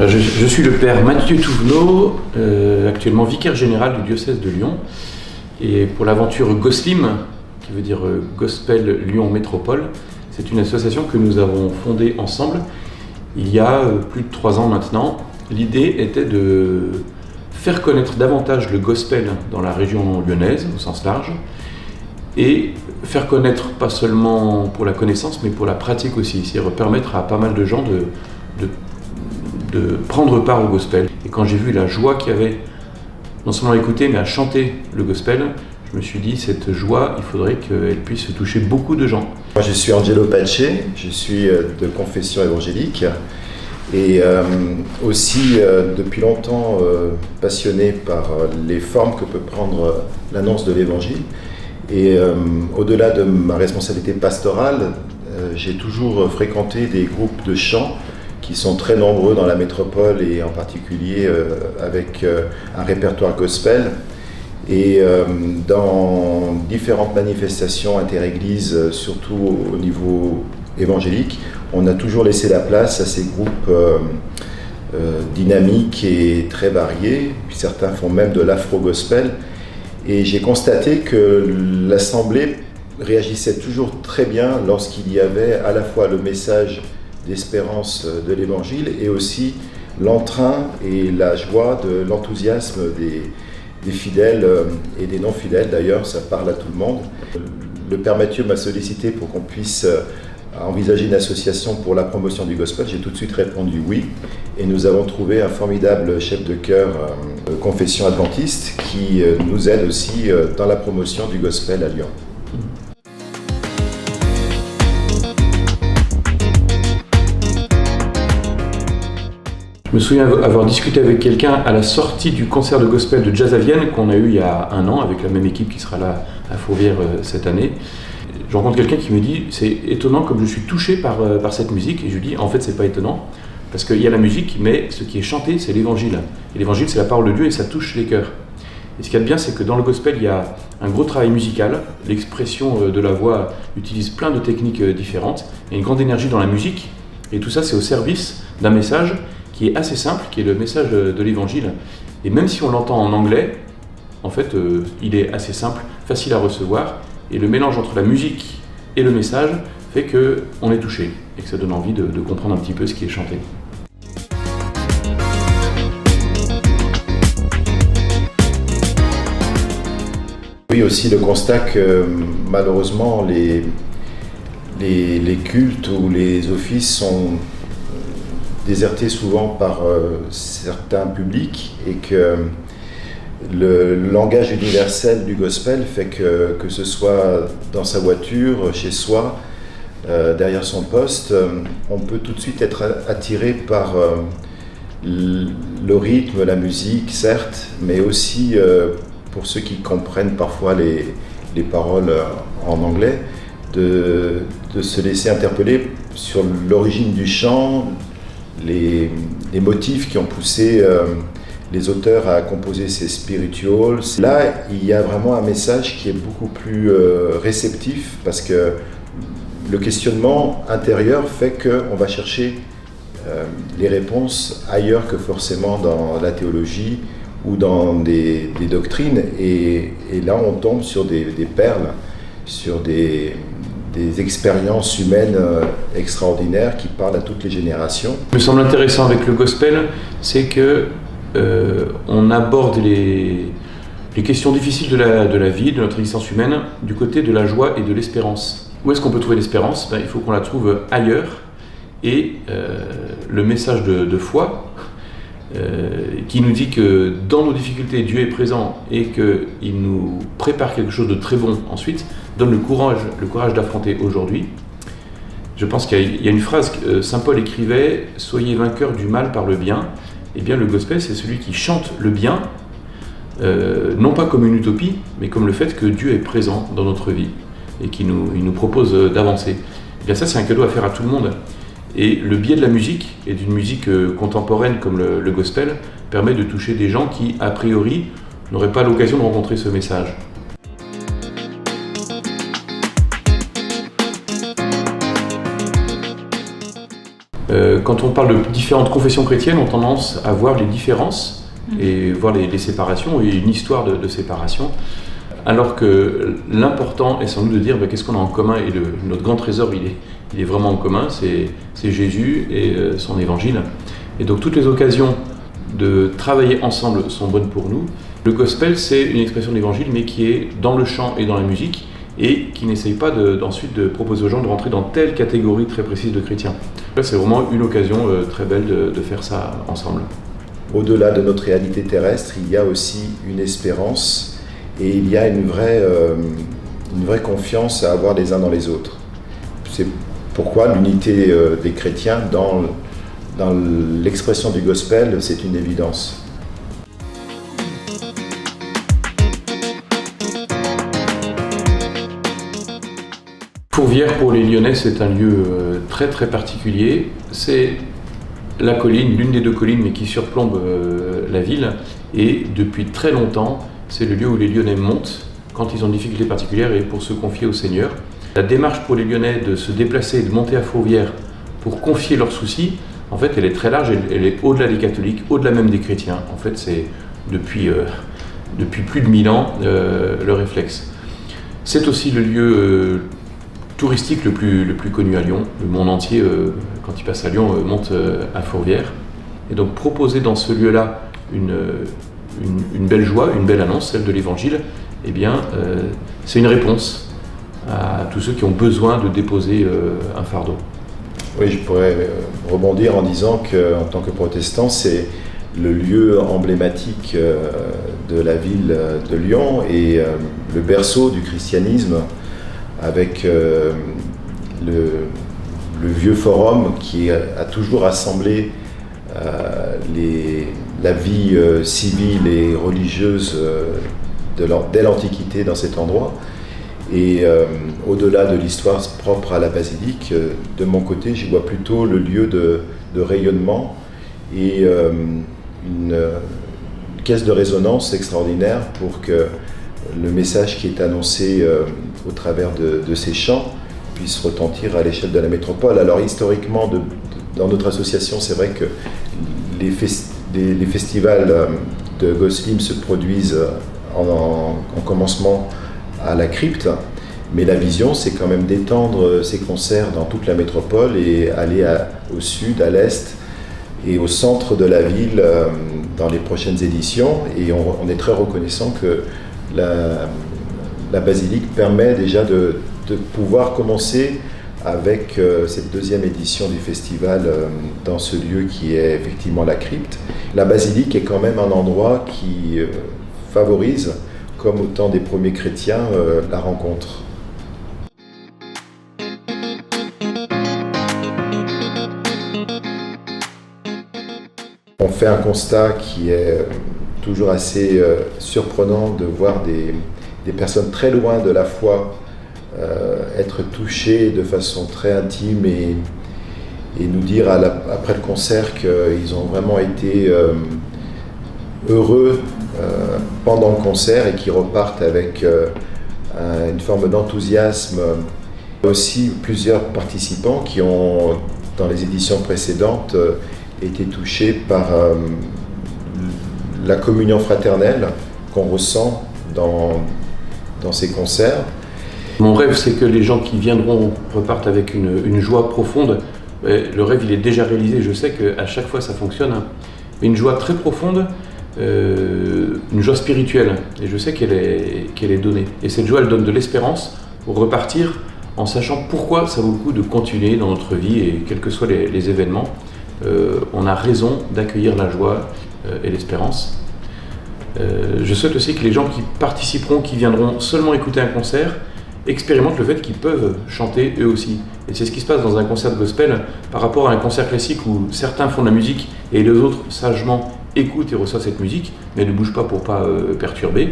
Je suis le père Mathieu Touvenot, actuellement vicaire général du diocèse de Lyon. Et pour l'aventure Goslim, qui veut dire Gospel Lyon Métropole, c'est une association que nous avons fondée ensemble il y a plus de 3 ans maintenant. L'idée était de faire connaître davantage le gospel dans la région lyonnaise, au sens large, et faire connaître pas seulement pour la connaissance, mais pour la pratique aussi, c'est-à-dire permettre à pas mal de gens de prendre part au gospel. Et quand j'ai vu la joie qu'il y avait, non seulement à écouter, mais à chanter le gospel, je me suis dit, cette joie, il faudrait qu'elle puisse toucher beaucoup de gens. Moi, je suis Angelo Pace, je suis de confession évangélique et aussi depuis longtemps passionné par les formes que peut prendre l'annonce de l'évangile. Et au-delà de ma responsabilité pastorale, j'ai toujours fréquenté des groupes de chant qui sont très nombreux dans la métropole et en particulier avec un répertoire gospel. Et dans différentes manifestations interéglises, surtout au niveau évangélique, on a toujours laissé la place à ces groupes dynamiques et très variés. Puis certains font même de l'afro-gospel. Et j'ai constaté que l'Assemblée réagissait toujours très bien lorsqu'il y avait à la fois le message d'espérance de l'Évangile et aussi l'entrain et la joie de l'enthousiasme des fidèles et des non-fidèles. D'ailleurs, ça parle à tout le monde. Le Père Mathieu m'a sollicité pour qu'on puisse envisager une association pour la promotion du gospel. J'ai tout de suite répondu oui. Et nous avons trouvé un formidable chef de chœur de confession adventiste qui nous aide aussi dans la promotion du gospel à Lyon. Je me souviens avoir discuté avec quelqu'un à la sortie du concert de gospel de Jazz à Vienne qu'on a eu il y a 1 an avec la même équipe qui sera là à Fourvière cette année. Je rencontre quelqu'un qui me dit « c'est étonnant comme je suis touché par cette musique » et je lui dis « en fait c'est pas étonnant parce qu'il y a la musique mais ce qui est chanté c'est l'évangile. Et l'évangile c'est la parole de Dieu et ça touche les cœurs. Et ce qu'il y a de bien c'est que dans le gospel il y a un gros travail musical, l'expression de la voix utilise plein de techniques différentes, il y a une grande énergie dans la musique et tout ça c'est au service d'un message qui est assez simple, qui est le message de l'évangile. Et même si on l'entend en anglais, en fait, il est assez simple, facile à recevoir, et le mélange entre la musique et le message fait qu'on est touché, et que ça donne envie de comprendre un petit peu ce qui est chanté. Oui, aussi le constat que malheureusement les cultes ou les offices sont déserté souvent par certains publics et que le langage universel du gospel fait que ce soit dans sa voiture, chez soi, derrière son poste, on peut tout de suite être attiré par le rythme, la musique, certes, mais aussi pour ceux qui comprennent parfois les paroles en anglais, de se laisser interpeller sur l'origine du chant, les motifs qui ont poussé les auteurs à composer ces spirituals. Là, il y a vraiment un message qui est beaucoup plus réceptif parce que le questionnement intérieur fait qu'on va chercher les réponses ailleurs que forcément dans la théologie ou dans des doctrines. Et là, on tombe sur des perles, sur des expériences humaines extraordinaires qui parlent à toutes les générations. Ce qui me semble intéressant avec le gospel, c'est que on aborde les questions difficiles de la vie, de notre existence humaine, du côté de la joie et de l'espérance. Où est-ce qu'on peut trouver l'espérance ? Il faut qu'on la trouve ailleurs. Et le message de foi, qui nous dit que dans nos difficultés, Dieu est présent et qu'il nous prépare quelque chose de très bon ensuite, donne le courage d'affronter aujourd'hui. Je pense qu'il y a une phrase que Saint Paul écrivait « Soyez vainqueurs du mal par le bien ». Eh bien, le gospel, c'est celui qui chante le bien, non pas comme une utopie, mais comme le fait que Dieu est présent dans notre vie et qu'il nous propose d'avancer. Eh bien, ça, c'est un cadeau à faire à tout le monde. Et le biais de la musique, et d'une musique contemporaine comme le gospel, permet de toucher des gens qui, a priori, n'auraient pas l'occasion de rencontrer ce message. Quand on parle de différentes confessions chrétiennes, on a tendance à voir les différences et voir les séparations et une histoire de séparation, alors que l'important est sans doute de dire qu'est-ce qu'on a en commun, et notre grand trésor il est vraiment en commun, c'est Jésus et son évangile. Et donc toutes les occasions de travailler ensemble sont bonnes pour nous. Le gospel, c'est une expression de l'évangile, mais qui est dans le chant et dans la musique, et qui n'essaye pas ensuite de proposer aux gens de rentrer dans telle catégorie très précise de chrétiens. Là, c'est vraiment une occasion très belle de faire ça ensemble. Au-delà de notre réalité terrestre, il y a aussi une espérance, et il y a une vraie confiance à avoir les uns dans les autres. C'est pourquoi l'unité des chrétiens dans l'expression du gospel, c'est une évidence. Fourvière, pour les Lyonnais, c'est un lieu très très particulier. C'est la colline, l'une des deux collines, mais qui surplombe la ville. Et depuis très longtemps, c'est le lieu où les Lyonnais montent quand ils ont des difficultés particulières et pour se confier au Seigneur. La démarche pour les Lyonnais de se déplacer et de monter à Fourvière pour confier leurs soucis, en fait, elle est très large, elle est au-delà des catholiques, au-delà même des chrétiens. En fait, c'est depuis plus de 1000 ans le réflexe. C'est aussi le lieu touristique le plus connu à Lyon. Le monde entier, quand il passe à Lyon, monte à Fourvière. Et donc proposer dans ce lieu-là une belle joie, une belle annonce, celle de l'Évangile, eh bien, c'est une réponse à tous ceux qui ont besoin de déposer un fardeau. Oui, je pourrais rebondir en disant qu'en tant que protestant, c'est le lieu emblématique de la ville de Lyon et le berceau du christianisme, avec le vieux forum qui a toujours rassemblé la vie civile et religieuse dès l'Antiquité dans cet endroit. Et au-delà de l'histoire propre à la basilique, de mon côté, j'y vois plutôt le lieu de rayonnement et une caisse de résonance extraordinaire pour que le message qui est annoncé au travers de ces chants puisse retentir à l'échelle de la métropole. Alors historiquement, dans notre association, c'est vrai que les festivals de Gosseline se produisent en commencement à la crypte, mais la vision, c'est quand même d'étendre ces concerts dans toute la métropole et aller au sud, à l'est et au centre de la ville dans les prochaines éditions. Et on est très reconnaissant que la basilique permet déjà de pouvoir commencer avec cette deuxième édition du festival dans ce lieu qui est effectivement la crypte. La basilique est quand même un endroit qui favorise, comme au temps des premiers chrétiens, la rencontre. On fait un constat qui est toujours assez surprenant de voir des personnes très loin de la foi être touchées de façon très intime et nous dire après le concert qu'ils ont vraiment été heureux pendant le concert et qui repartent avec une forme d'enthousiasme. Il y a aussi plusieurs participants qui ont, dans les éditions précédentes, été touchés par la communion fraternelle qu'on ressent dans ces concerts. Mon rêve, c'est que les gens qui viendront repartent avec une joie profonde. Le rêve, il est déjà réalisé, je sais qu'à chaque fois ça fonctionne, mais une joie très profonde, une joie spirituelle, et je sais qu'elle est donnée. Et cette joie, elle donne de l'espérance pour repartir en sachant pourquoi ça vaut le coup de continuer dans notre vie, et quels que soient les événements, on a raison d'accueillir la joie et l'espérance. Je souhaite aussi que les gens qui participeront, qui viendront seulement écouter un concert, expérimentent le fait qu'ils peuvent chanter eux aussi. Et c'est ce qui se passe dans un concert de gospel par rapport à un concert classique où certains font de la musique et les autres sagement écoutent et reçoivent cette musique, mais ne bougent pas pour pas perturber.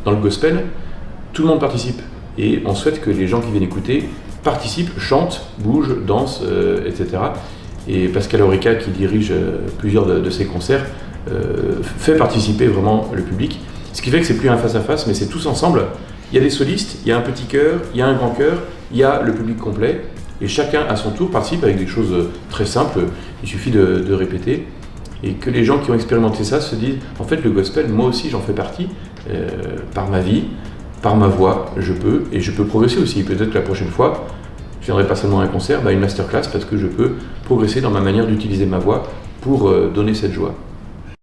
Dans le gospel, tout le monde participe. Et on souhaite que les gens qui viennent écouter participent, chantent, bougent, dansent, etc. Et Pascal Aurica, qui dirige plusieurs de ces concerts, fait participer vraiment le public. Ce qui fait que c'est plus un face-à-face, mais c'est tous ensemble. Il y a des solistes, il y a un petit chœur, il y a un grand chœur, il y a le public complet. Et chacun à son tour participe avec des choses très simples, il suffit de répéter. Et que les gens qui ont expérimenté ça se disent, en fait le gospel, moi aussi j'en fais partie, par ma vie, par ma voix, je peux progresser aussi. Peut-être que la prochaine fois, je ne viendrai pas seulement à un concert, une masterclass, parce que je peux progresser dans ma manière d'utiliser ma voix pour donner cette joie.